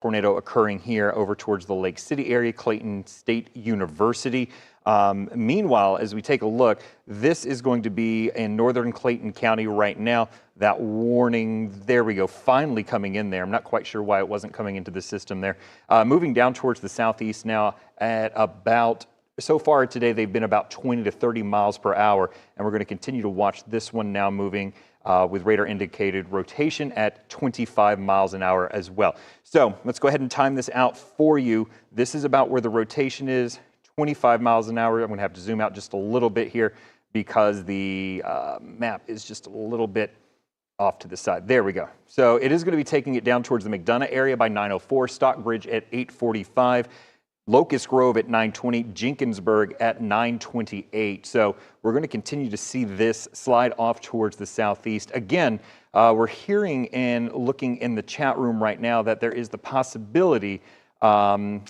tornado occurring here over towards the Lake City area, Clayton State University. Meanwhile, as we take a look, this is going to be in northern Clayton County right now. That warning, there we go, finally coming in there. I'm not quite sure why it wasn't coming into the system there. Moving down towards the southeast now at about, so far today, they've been about 20 to 30 miles per hour, and we're going to continue to watch this one now moving with radar indicated rotation at 25 miles an hour as well. So let's go ahead and time this out for you. This is about where the rotation is, 25 miles an hour. I'm going to have to zoom out just a little bit here because the map is just a little bit off to the side. There we go. So it is going to be taking it down towards the McDonough area by 9:04, Stockbridge at 8:45. Locust Grove at 9:20, Jenkinsburg at 9:28. So we're going to continue to see this slide off towards the southeast. Again, we're hearing and looking in the chat room right now that there is the possibility of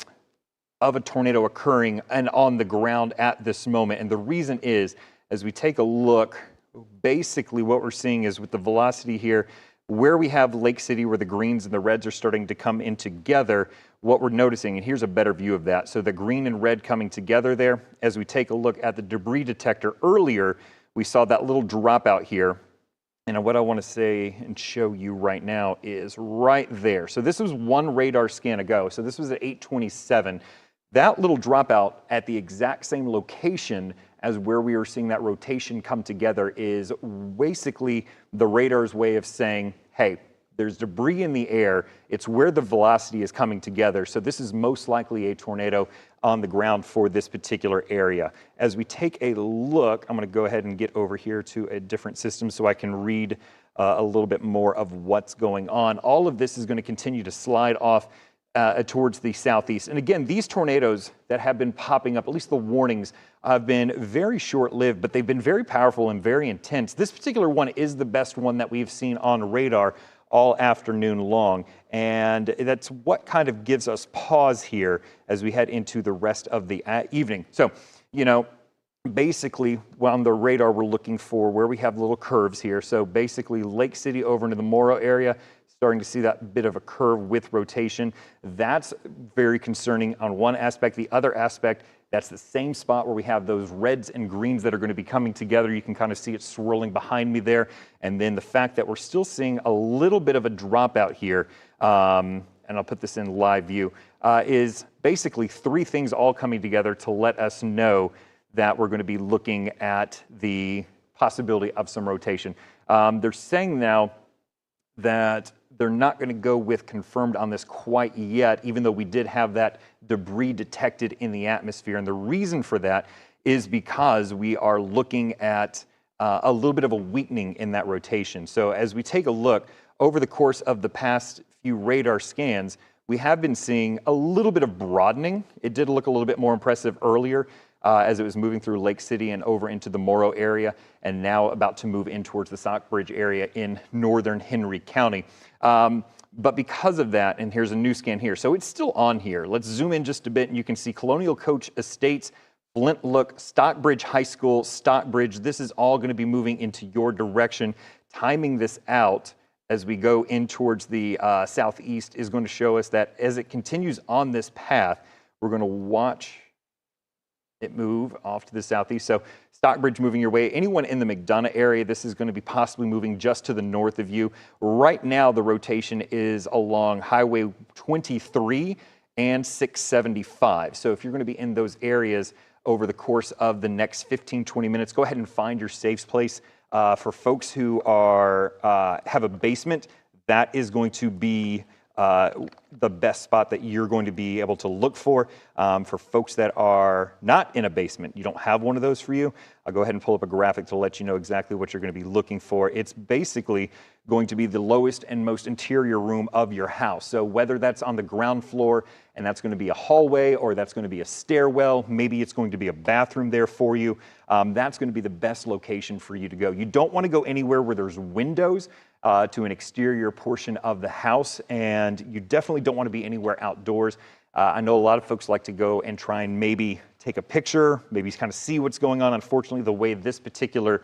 a tornado occurring and on the ground at this moment. And the reason is, as we take a look, basically what we're seeing is with the velocity here, where we have Lake City, where the greens and the reds are starting to come in together, what we're noticing, and here's a better view of that. So the green and red coming together there, as we take a look at the debris detector earlier, we saw that little dropout here. And what I want to say and show you right now is right there. So this was one radar scan ago. So this was at 8:27. That little dropout at the exact same location as where we are seeing that rotation come together is basically the radar's way of saying, hey, there's debris in the air. It's where the velocity is coming together. So this is most likely a tornado on the ground for this particular area. As we take a look, I'm going to go ahead and get over here to a different system so I can read a little bit more of what's going on. All of this is going to continue to slide off towards the southeast. And again, these tornadoes that have been popping up, at least the warnings, have been very short-lived, but they've been very powerful and very intense. This particular one is the best one that we've seen on radar all afternoon long. And that's what kind of gives us pause here as we head into the rest of the evening. So, you know, basically on the radar, we're looking for where we have little curves here. So basically Lake City over into the Morrow area, starting to see that bit of a curve with rotation. That's very concerning on one aspect. The other aspect, that's the same spot where we have those reds and greens that are going to be coming together. You can kind of see it swirling behind me there. And then the fact that we're still seeing a little bit of a dropout here, and I'll put this in live view, is basically three things all coming together to let us know that we're going to be looking at the possibility of some rotation. They're saying now that they're not going to go with confirmed on this quite yet, even though we did have that debris detected in the atmosphere. And the reason for that is because we are looking at a little bit of a weakening in that rotation. So as we take a look over the course of the past few radar scans, we have been seeing a little bit of broadening. It did look a little bit more impressive earlier as it was moving through Lake City and over into the Morrow area, and now about to move in towards the Stockbridge area in northern Henry County. But because of that, and here's a new scan here, so it's still on here. Let's zoom in just a bit, and you can see Colonial Coach Estates, Flint Look, Stockbridge High School, Stockbridge. This is all going to be moving into your direction. Timing this out as we go in towards the southeast is going to show us that as it continues on this path, we're going to watch it move off to the southeast. So Stockbridge moving your way. Anyone in the McDonough area, this is going to be possibly moving just to the north of you. Right now, the rotation is along Highway 23 and 675. So if you're going to be in those areas over the course of the next 15, 20 minutes, go ahead and find your safe place. For folks who are have a basement, that is going to be the best spot that you're going to be able to look for. For folks that are not in a basement, you don't have one of those for you, I'll go ahead and pull up a graphic to let you know exactly what you're going to be looking for. It's basically going to be the lowest and most interior room of your house. So whether that's on the ground floor and that's going to be a hallway, or that's going to be a stairwell, maybe it's going to be a bathroom there for you, that's going to be the best location for you to go. You don't want to go anywhere where there's windows to an exterior portion of the house, and you definitely don't want to be anywhere outdoors. I know a lot of folks like to go and try and maybe take a picture, maybe kind of see what's going on. Unfortunately, the way this particular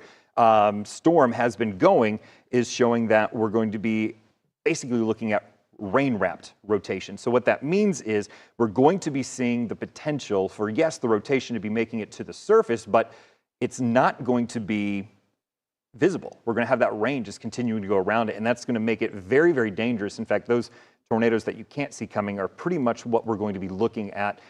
storm has been going is showing that we're going to be basically looking at rain-wrapped rotation. So what that means is we're going to be seeing the potential for, yes, the rotation to be making it to the surface, but it's not going to be visible. We're going to have that rain just continuing to go around it, and that's going to make it very, very dangerous. In fact, those tornadoes that you can't see coming are pretty much what we're going to be looking at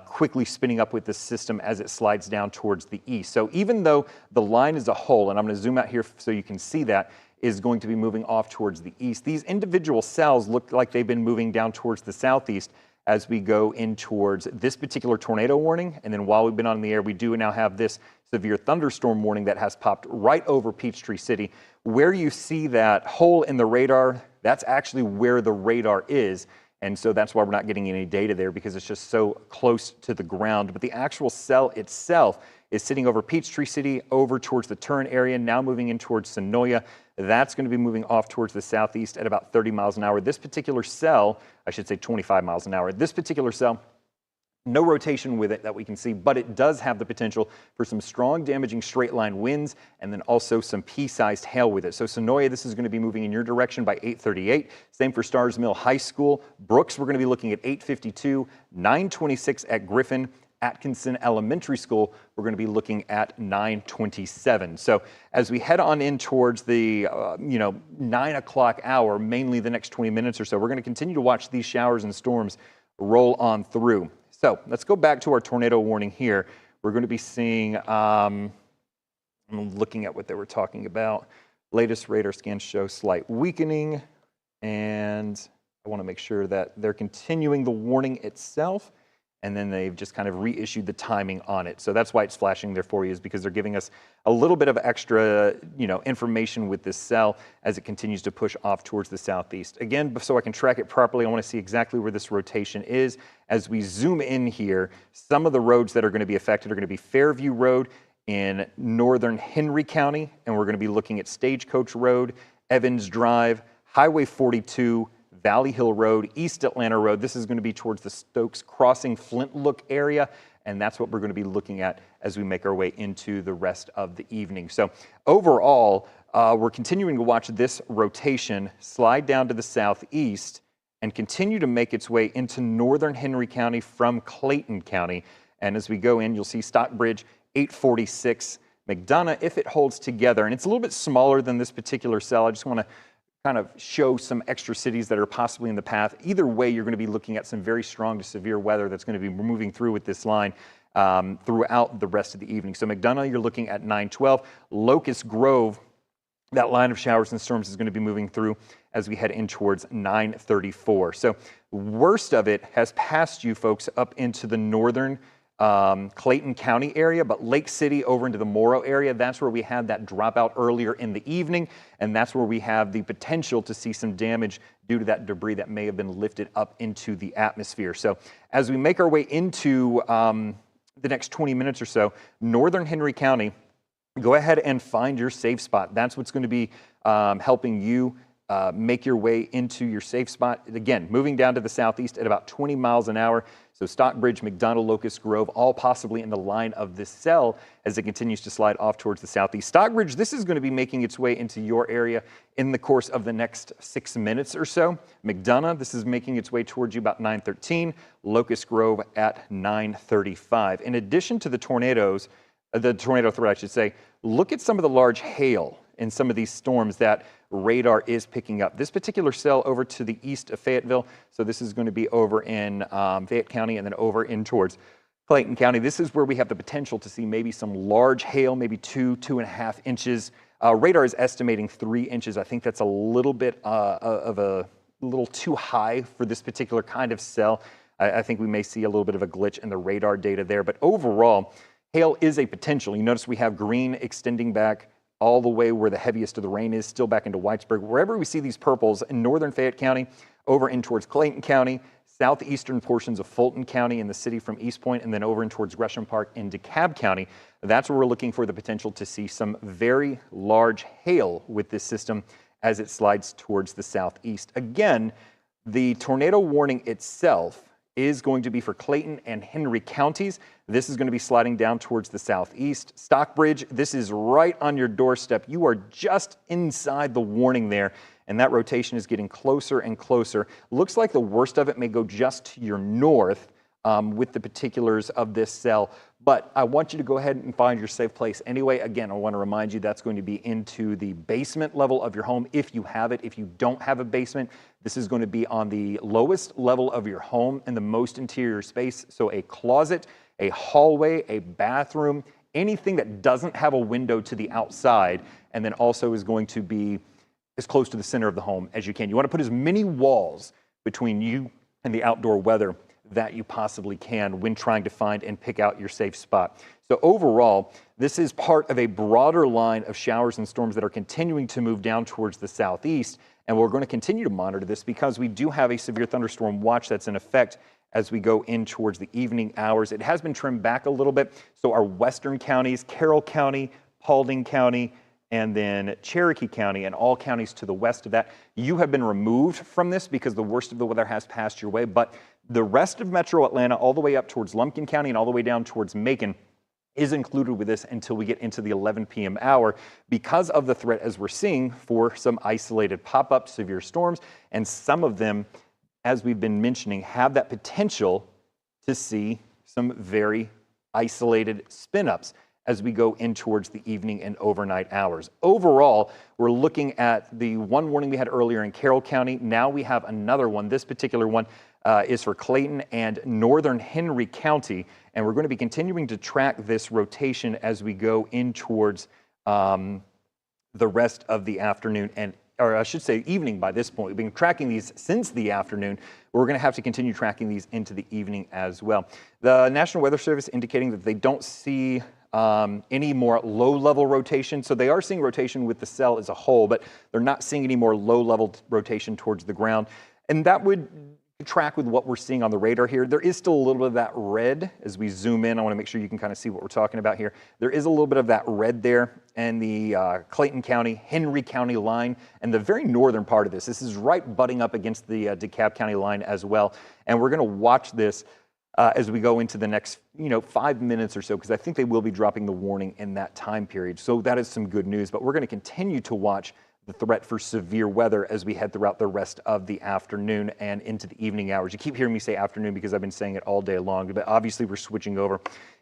quickly spinning up with this system as it slides down towards the east. So even though the line as a whole, and I'm going to zoom out here so you can see that, is going to be moving off towards the east, these individual cells look like they've been moving down towards the southeast as we go in towards this particular tornado warning. And then while we've been on the air, we do now have this severe thunderstorm warning that has popped right over Peachtree City. Where you see that hole in the radar, that's actually where the radar is. And so that's why we're not getting any data there, because it's just so close to the ground. But the actual cell itself is sitting over Peachtree City, over towards the Turn area, now moving in towards Sonoya. That's going to be moving off towards the southeast at about 30 miles an hour. This particular cell, I should say 25 miles an hour. This particular cell, no rotation with it that we can see, but it does have the potential for some strong damaging straight line winds and then also some pea-sized hail with it. So Sonoya, this is going to be moving in your direction by 8:38. Same for Starrs Mill High School. Brooks, we're going to be looking at 8:52, 9:26 at Griffin. Atkinson Elementary School, we're going to be looking at 9:27. So as we head on in towards the 9 o'clock hour, mainly the next 20 minutes or so, we're going to continue to watch these showers and storms roll on through. So let's go back to our tornado warning here. We're going to be seeing, I'm looking at what they were talking about. Latest radar scans show slight weakening, and I want to make sure that they're continuing the warning itself, and then they've just kind of reissued the timing on it. So that's why it's flashing there for you, is because they're giving us a little bit of extra, information with this cell as it continues to push off towards the southeast. Again, so I can track it properly, I want to see exactly where this rotation is. As we zoom in here, some of the roads that are going to be affected are going to be Fairview Road in northern Henry County, and we're going to be looking at Stagecoach Road, Evans Drive, Highway 42, Valley Hill Road, East Atlanta Road. This is going to be towards the Stokes Crossing Flint Look area, and that's what we're going to be looking at as we make our way into the rest of the evening. So overall, we're continuing to watch this rotation slide down to the southeast and continue to make its way into northern Henry County from Clayton County. And as we go in, you'll see Stockbridge 846, McDonough, if it holds together, and it's a little bit smaller than this particular cell. I just want to kind of show some extra cities that are possibly in the path. Either way, you're going to be looking at some very strong to severe weather that's going to be moving through with this line throughout the rest of the evening. So McDonough, you're looking at 912. Locust Grove, that line of showers and storms is going to be moving through as we head in towards 934. So worst of it has passed you folks up into the northern Clayton County area, but Lake City over into the Morrow area, that's where we had that dropout earlier in the evening, and that's where we have the potential to see some damage due to that debris that may have been lifted up into the atmosphere. So as we make our way into the next 20 minutes or so, northern Henry County, go ahead and find your safe spot. That's what's going to be helping you make your way into your safe spot. Again, moving down to the southeast at about 20 miles an hour. So Stockbridge, McDonough, Locust Grove, all possibly in the line of this cell as it continues to slide off towards the southeast. Stockbridge, this is going to be making its way into your area in the course of the next 6 minutes or so. McDonough, this is making its way towards you about 9:13. Locust Grove at 9:35. In addition to the tornado threat, I should say, look at some of the large hail in some of these storms that radar is picking up. This particular cell over to the east of Fayetteville, so this is going to be over in Fayette County and then over in towards Clayton County. This is where we have the potential to see maybe some large hail, maybe 2.5 inches. Radar is estimating 3 inches. I think that's a little bit of a little too high for this particular kind of cell. I think we may see a little bit of a glitch in the radar data there, but overall, hail is a potential. You notice we have green extending back all the way where the heaviest of the rain is, still back into Whitesburg. Wherever we see these purples in northern Fayette County, over in towards Clayton County, southeastern portions of Fulton County in the city from East Point, and then over in towards Gresham Park in DeKalb County, that's where we're looking for the potential to see some very large hail with this system as it slides towards the southeast. Again, the tornado warning itself is going to be for Clayton and Henry counties. This is going to be sliding down towards the southeast. Stockbridge, this is right on your doorstep. You are just inside the warning there and that rotation is getting closer and closer. Looks like the worst of it may go just to your north with the particulars of this cell, but I want you to go ahead and find your safe place anyway. Again, I want to remind you that's going to be into the basement level of your home if you have it. If you don't have a basement, this is going to be on the lowest level of your home and the most interior space. So a closet, a hallway, a bathroom, anything that doesn't have a window to the outside, and then also is going to be as close to the center of the home as you can. You want to put as many walls between you and the outdoor weather that you possibly can when trying to find and pick out your safe spot. So overall, this is part of a broader line of showers and storms that are continuing to move down towards the southeast, and we're going to continue to monitor this because we do have a severe thunderstorm watch that's in effect as we go in towards the evening hours. It has been trimmed back a little bit, so our western counties, Carroll County, Paulding County, and then Cherokee County, and all counties to the west of that, you have been removed from this because the worst of the weather has passed your way. But the rest of metro Atlanta, all the way up towards Lumpkin County and all the way down towards Macon, is included with this until we get into the 11 p.m. hour because of the threat, as we're seeing, for some isolated pop-up severe storms. And some of them, as we've been mentioning, have that potential to see some very isolated spin-ups as we go in towards the evening and overnight hours. Overall, we're looking at the one warning we had earlier in Carroll County. Now we have another one. This particular one is for Clayton and Northern Henry County, and we're going to be continuing to track this rotation as we go in towards the rest of the afternoon, or I should say evening by this point. We've been tracking these since the afternoon. We're going to have to continue tracking these into the evening as well. The National Weather Service indicating that they don't see any more low-level rotation. So they are seeing rotation with the cell as a whole, but they're not seeing any more low-level rotation towards the ground. And that would track with what we're seeing on the radar here. There is still a little bit of that red as we zoom in. I want to make sure you can kind of see what we're talking about here. There is a little bit of that red there and the Clayton County, Henry County line, and the very northern part of this. This is right butting up against the DeKalb County line as well. And we're going to watch this as we go into the next 5 minutes or so, because I think they will be dropping the warning in that time period. So that is some good news, but we're going to continue to watch the threat for severe weather as we head throughout the rest of the afternoon and into the evening hours. You keep hearing me say afternoon because I've been saying it all day long, but obviously we're switching over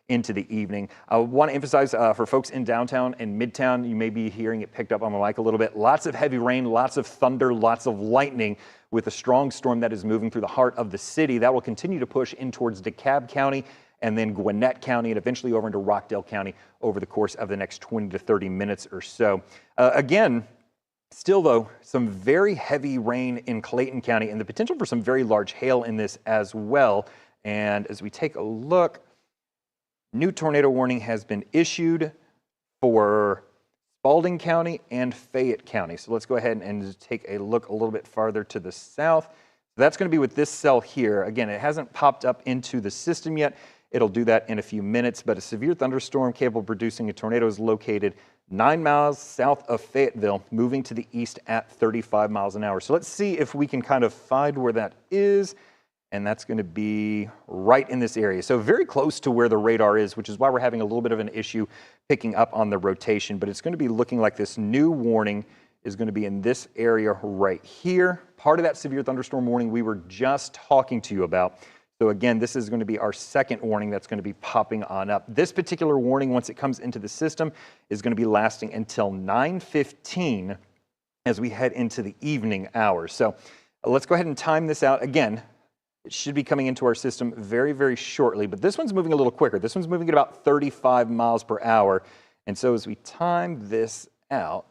into the evening. I want to emphasize for folks in downtown and midtown, you may be hearing it picked up on my mic a little bit. Lots of heavy rain, lots of thunder, lots of lightning with a strong storm that is moving through the heart of the city. That will continue to push in towards DeKalb County and then Gwinnett County and eventually over into Rockdale County over the course of the next 20 to 30 minutes or so. Again, still, though, some very heavy rain in Clayton County and the potential for some very large hail in this as well. And as we take a look, new tornado warning has been issued for Spalding County and Fayette County. So let's go ahead and take a look a little bit farther to the south. So that's going to be with this cell here. Again, it hasn't popped up into the system yet. It'll do that in a few minutes, but a severe thunderstorm capable of producing a tornado is located 9 miles south of Fayetteville, moving to the east at 35 miles an hour. So let's see if we can kind of find where that is. And that's going to be right in this area. So very close to where the radar is, which is why we're having a little bit of an issue picking up on the rotation. But it's going to be looking like this new warning is going to be in this area right here. Part of that severe thunderstorm warning we were just talking to you about. So again, this is going to be our second warning that's going to be popping on up. This particular warning, once it comes into the system, is going to be lasting until 9:15 as we head into the evening hours. So let's go ahead and time this out. Again, it should be coming into our system very, very shortly, but this one's moving a little quicker. This one's moving at about 35 miles per hour. And so as we time this out,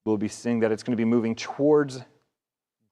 we'll be seeing that it's going to be moving towards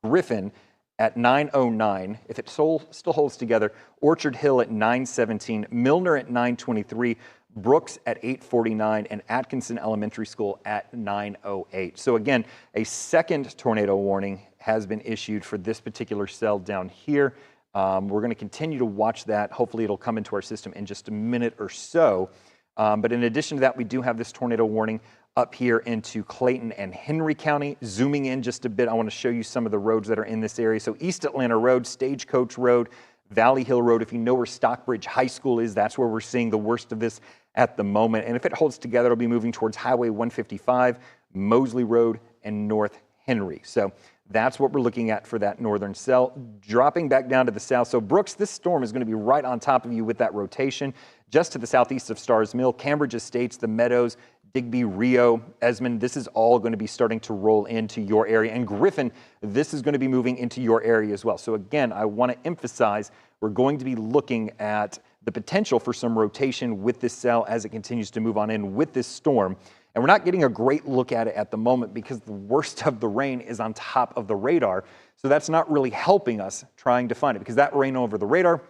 Griffin at 9:09. If it still holds together, Orchard Hill at 9:17, Milner at 9:23, Brooks at 8:49, and Atkinson Elementary School at 9:08. So again, a second tornado warning has been issued for this particular cell down here. We're going to continue to watch that. Hopefully it'll come into our system in just a minute or so. But in addition to that, we do have this tornado warning up here into Clayton and Henry County. Zooming in just a bit, I want to show you some of the roads that are in this area. So East Atlanta Road, Stagecoach Road, Valley Hill Road. If you know where Stockbridge High School is, that's where we're seeing the worst of this at the moment. And if it holds together, it'll be moving towards Highway 155, Mosley Road, and North Henry. So that's what we're looking at for that northern cell. Dropping back down to the south. So Brooks, this storm is going to be right on top of you with that rotation. Just to the southeast of Starrs Mill, Cambridge Estates, the Meadows, Digby, Rio, Esmond, this is all going to be starting to roll into your area. And Griffin, this is going to be moving into your area as well. So again, I want to emphasize we're going to be looking at the potential for some rotation with this cell as it continues to move on in with this storm. And we're not getting a great look at it at the moment because the worst of the rain is on top of the radar. So that's not really helping us trying to find it, because that rain over the radar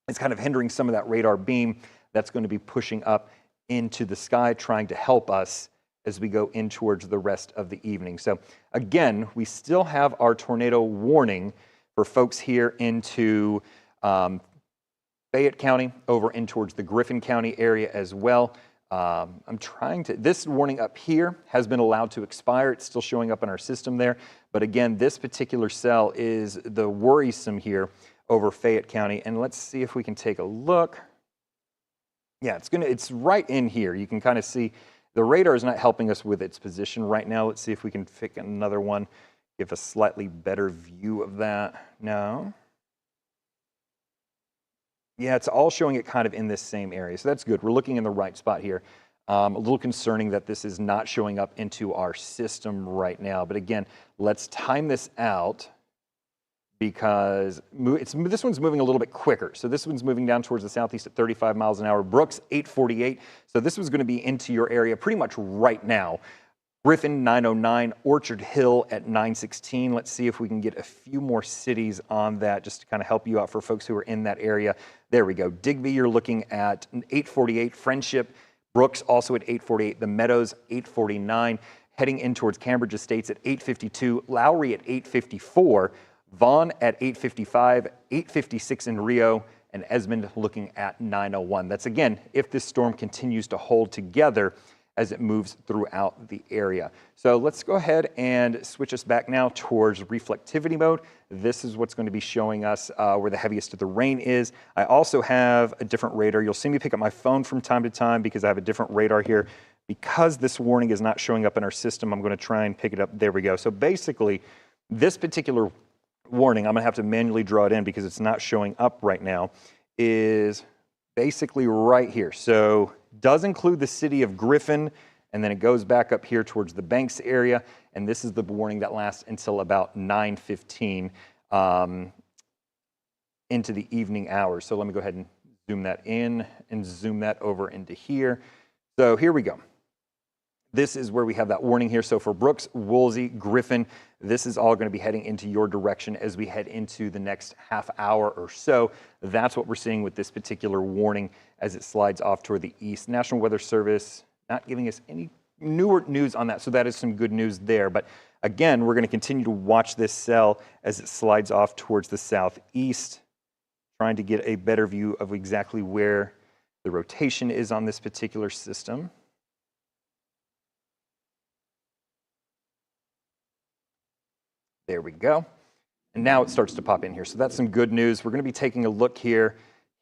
is kind of hindering some of that radar beam that's going to be pushing up into the sky, trying to help us as we go in towards the rest of the evening. So again, we still have our tornado warning for folks here into Fayette County, over in towards the Griffin County area as well. This warning up here has been allowed to expire. It's still showing up in our system there. But again, this particular cell is the worrisome here over Fayette County. And let's see if we can take a look. Yeah, it's right in here. You can kind of see the radar is not helping us with its position right now. Let's see if we can pick another one, give a slightly better view of that. No. Yeah, it's all showing it kind of in this same area. So that's good. We're looking in the right spot here. A little concerning that this is not showing up into our system right now. But again, let's time this out, because this one's moving a little bit quicker. So this one's moving down towards the southeast at 35 miles an hour. Brooks, 848. So this was going to be into your area pretty much right now. Griffin, 909. Orchard Hill at 916. Let's see if we can get a few more cities on that just to kind of help you out for folks who are in that area. There we go. Digby, you're looking at 848. Friendship, Brooks also at 848. The Meadows, 849. Heading in towards Cambridge Estates at 852. Lowry at 854. Vaughn at 855, 856 in Rio, and Esmond looking at 901. That's again, if this storm continues to hold together as it moves throughout the area. So let's go ahead and switch us back now towards reflectivity mode. This is what's going to be showing us where the heaviest of the rain is. I also have a different radar. You'll see me pick up my phone from time to time because I have a different radar here. Because this warning is not showing up in our system, I'm going to try and pick it up. There we go. So basically, this particular warning, I'm going to have to manually draw it in because it's not showing up right now, is basically right here. So does include the city of Griffin, and then it goes back up here towards the Banks area, and this is the warning that lasts until about 9:15 into the evening hours. So let me go ahead and zoom that in and zoom that over into here. So here we go. This is where we have that warning here. So for Brooks, Woolsey, Griffin, this is all going to be heading into your direction as we head into the next half hour or so. That's what we're seeing with this particular warning as it slides off toward the east. National Weather Service not giving us any newer news on that, so that is some good news there. But again, we're going to continue to watch this cell as it slides off towards the southeast, trying to get a better view of exactly where the rotation is on this particular system. There we go. And now it starts to pop in here. So that's some good news. We're going to be taking a look here.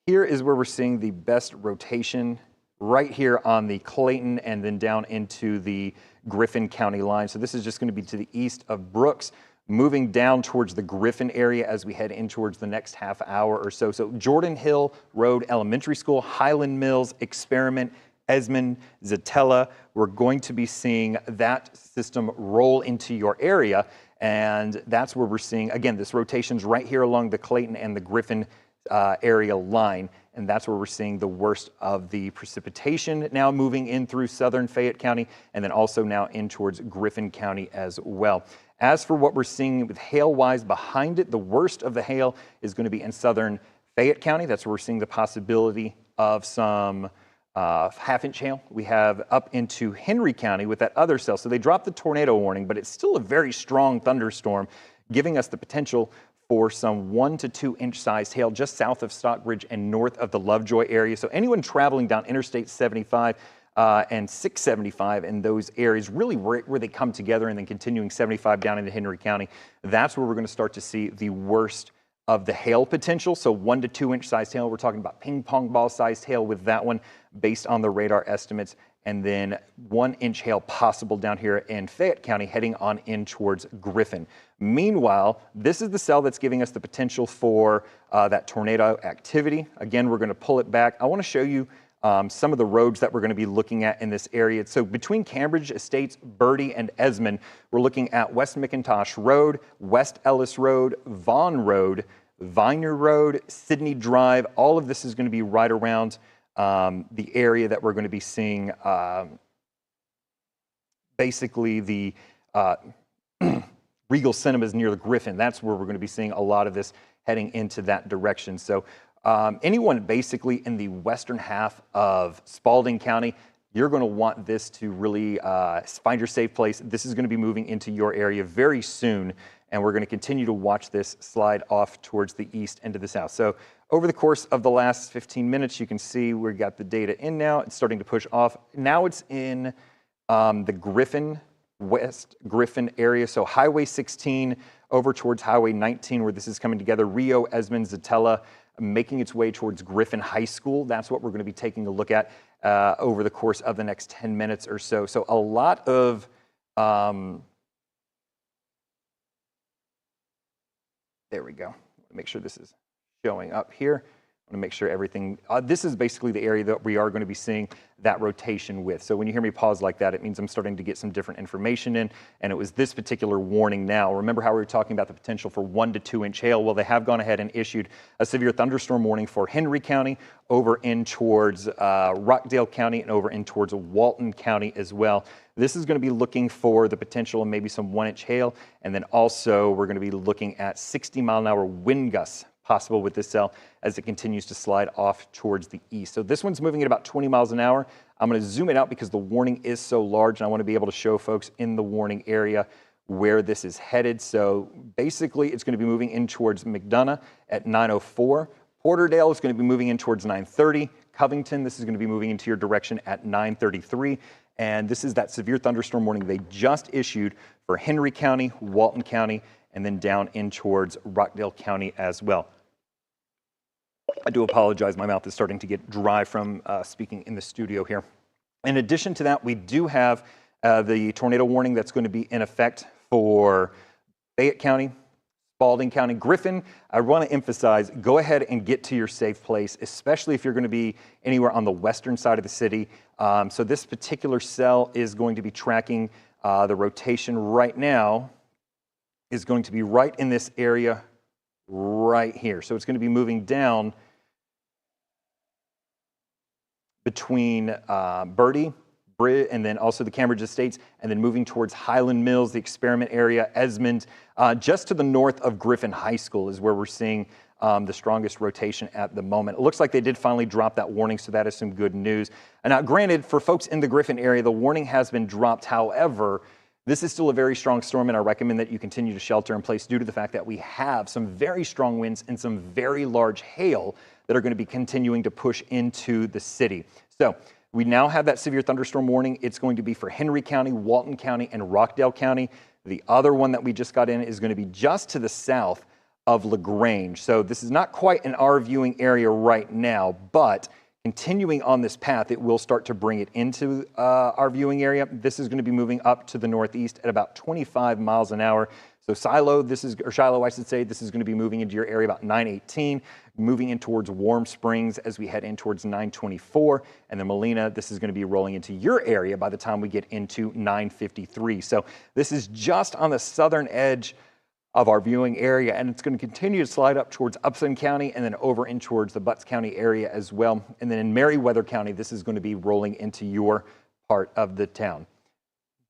Here is where we're seeing the best rotation, right here on the Clayton and then down into the Griffin County line. So this is just going to be to the east of Brooks, moving down towards the Griffin area as we head in towards the next half hour or so. So Jordan Hill Road Elementary School, Highland Mills, Experiment, Esmond, Zatella, we're going to be seeing that system roll into your area. And that's where we're seeing, again, this rotation's right here along the Clayton and the Griffin area line. And that's where we're seeing the worst of the precipitation now moving in through southern Fayette County, and then also now in towards Griffin County as well. As for what we're seeing with hail-wise behind it, the worst of the hail is going to be in southern Fayette County. That's where we're seeing the possibility of some half-inch hail. We have up into Henry County with that other cell. So they dropped the tornado warning, but it's still a very strong thunderstorm, giving us the potential for some 1 to 2 inch sized hail just south of Stockbridge and north of the Lovejoy area. So anyone traveling down Interstate 75 and 675 in those areas, really where they come together, and then continuing 75 down into Henry County, that's where we're going to start to see the worst of the hail potential. So 1 to 2 inch sized hail. We're talking about ping pong ball sized hail with that one based on the radar estimates. and then 1 inch hail possible down here in Fayette County heading on in towards Griffin. Meanwhile, this is the cell that's giving us the potential for that tornado activity. Again, we're going to pull it back. I want to show you some of the roads that we're going to be looking at in this area. So between Cambridge Estates, Bertie, and Esmond, we're looking at West McIntosh Road, West Ellis Road, Vaughn Road, Viner Road, Sydney Drive. All of this is going to be right around the area that we're going to be seeing basically the Regal Cinemas near the Griffin. That's where we're going to be seeing a lot of this heading into that direction. So anyone basically in the western half of Spalding County, you're going to want this to really find your safe place. This is going to be moving into your area very soon, and we're going to continue to watch this slide off towards the east and to the south. So over the course of the last 15 minutes, you can see we've got the data in now. It's starting to push off. Now it's in the Griffin, West Griffin area. So Highway 16 over towards Highway 19, where this is coming together. Rio, Esmond, Zatella, making its way towards Griffin High School. That's what we're going to be taking a look at over the course of the next 10 minutes or so. So a lot of there we go. Make sure this is showing up here. I want to make sure everything, this is basically the area that we are going to be seeing that rotation with. So when you hear me pause like that, it means I'm starting to get some different information in, and it was this particular warning now. Remember how we were talking about the potential for 1 to 2 inch hail? Well, they have gone ahead and issued a severe thunderstorm warning for Henry County, over in towards Rockdale County, and over in towards Walton County as well. This is going to be looking for the potential of maybe some 1 inch hail, and then also we're going to be looking at 60-mile-an-hour wind gusts possible with this cell as it continues to slide off towards the east. So this one's moving at about 20 miles an hour. I'm going to zoom it out because the warning is so large, and I want to be able to show folks in the warning area where this is headed. So basically, it's going to be moving in towards McDonough at 9:04. Porterdale is going to be moving in towards 9:30. Covington, this is going to be moving into your direction at 9:33. And this is that severe thunderstorm warning they just issued for Henry County, Walton County, and then down in towards Rockdale County as well. I do apologize, my mouth is starting to get dry from speaking in the studio here. In addition to that, we do have the tornado warning that's going to be in effect for Fayette County, Spalding County, Griffin. I want to emphasize, go ahead and get to your safe place, especially if you're going to be anywhere on the western side of the city. So this particular cell is going to be tracking the rotation right now is going to be right in this area right here. So it's going to be moving down between Bertie, and then also the Cambridge Estates, and then moving towards Highland Mills, the Experiment area, Esmond. Just to the north of Griffin High School is where we're seeing the strongest rotation at the moment. It looks like they did finally drop that warning, so that is some good news. And now, granted, for folks in the Griffin area, the warning has been dropped. However, this is still a very strong storm, and I recommend that you continue to shelter in place due to the fact that we have some very strong winds and some very large hail that are going to be continuing to push into the city. So we now have that severe thunderstorm warning. It's going to be for Henry County, Walton County, and Rockdale County. The other one that we just got in is going to be just to the south of LaGrange. So this is not quite in our viewing area right now, but continuing on this path, it will start to bring it into our viewing area. This is going to be moving up to the northeast at about 25 miles an hour. So Shiloh, I should say, this is going to be moving into your area about 9:18, moving in towards Warm Springs as we head in towards 9:24. And then Molina, this is going to be rolling into your area by the time we get into 9:53. So this is just on the southern edge of our viewing area, and it's going to continue to slide up towards Upson County and then over in towards the Butts County area as well. And then in Meriwether County, this is going to be rolling into your part of the town.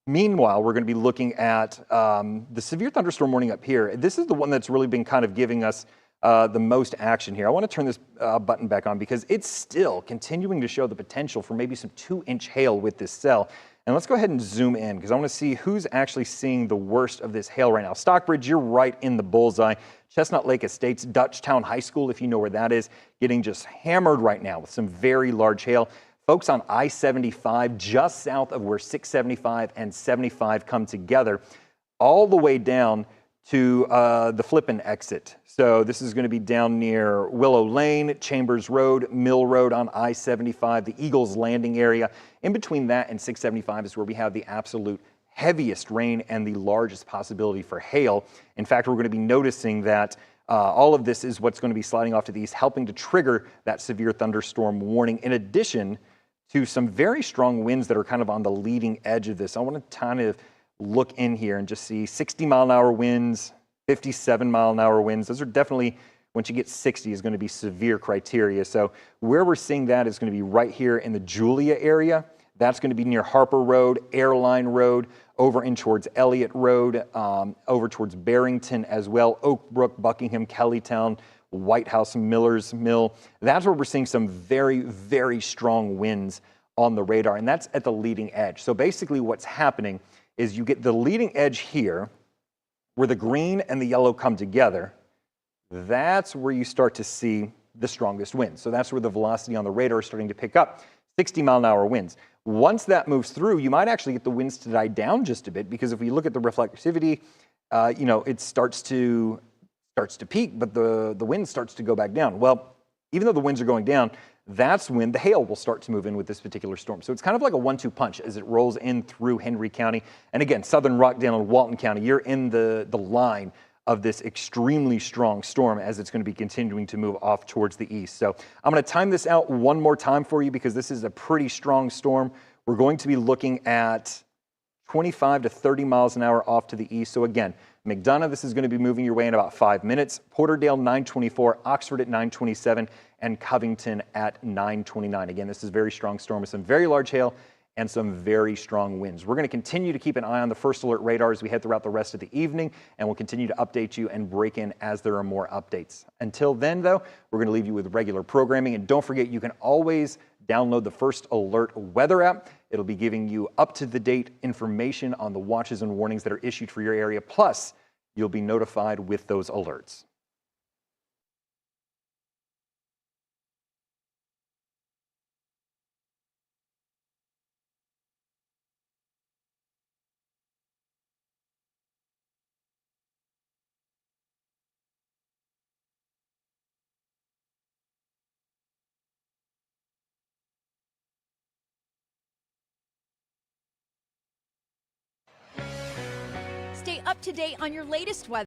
Meanwhile, we're going to be looking at the severe thunderstorm warning up here. This is the one that's really been kind of giving us the most action here. I want to turn this button back on because it's still continuing to show the potential for maybe some 2-inch hail with this cell. And let's go ahead and zoom in because I want to see who's actually seeing the worst of this hail right now. Stockbridge, you're right in the bullseye. Chestnut Lake Estates, Dutchtown High School, if you know where that is, getting just hammered right now with some very large hail. Folks on I-75, just south of where 675 and 75 come together, all the way down to the Flippin exit. So this is going to be down near Willow Lane, Chambers Road, Mill Road on I-75, the Eagles Landing area. In between that and 675 is where we have the absolute heaviest rain and the largest possibility for hail. In fact, we're going to be noticing that all of this is what's going to be sliding off to the east, helping to trigger that severe thunderstorm warning, in addition to some very strong winds that are kind of on the leading edge of this. I want to kind of look in here and just see 60-mile-an-hour winds, 57-mile-an-hour winds. Those are definitely, once you get 60, is going to be severe criteria. So where we're seeing that is going to be right here in the Julia area. That's going to be near Harper Road, Airline Road, over in towards Elliott Road, over towards Barrington as well, Oak Brook, Buckingham, Kellytown, White House, Miller's Mill. That's where we're seeing some very, very strong winds on the radar, and that's at the leading edge. So basically what's happening is you get the leading edge here, where the green and the yellow come together. That's where you start to see the strongest winds. So that's where the velocity on the radar is starting to pick up, 60-mile-an-hour winds. Once that moves through, you might actually get the winds to die down just a bit, because if we look at the reflectivity, it starts to peak, but the wind starts to go back down. Well, even though the winds are going down, that's when the hail will start to move in with this particular storm. So it's kind of like a 1-2 punch as it rolls in through Henry County. And again, southern Rockdale and Walton County, you're in the line of this extremely strong storm as it's going to be continuing to move off towards the east. So I'm going to time this out one more time for you, because this is a pretty strong storm. We're going to be looking at 25 to 30 miles an hour off to the east. So again, McDonough, this is going to be moving your way in about 5 minutes. Porterdale, 9:24, Oxford at 9:27, and Covington at 9:29. Again, this is a very strong storm with some very large hail and some very strong winds. We're going to continue to keep an eye on the first alert radar as we head throughout the rest of the evening, and we'll continue to update you and break in as there are more updates. Until then, though, we're going to leave you with regular programming, and don't forget, you can always download the First Alert weather app. It'll be giving you up-to-the-date information on the watches and warnings that are issued for your area, plus you'll be notified with those alerts. Stay up to date on your latest weather.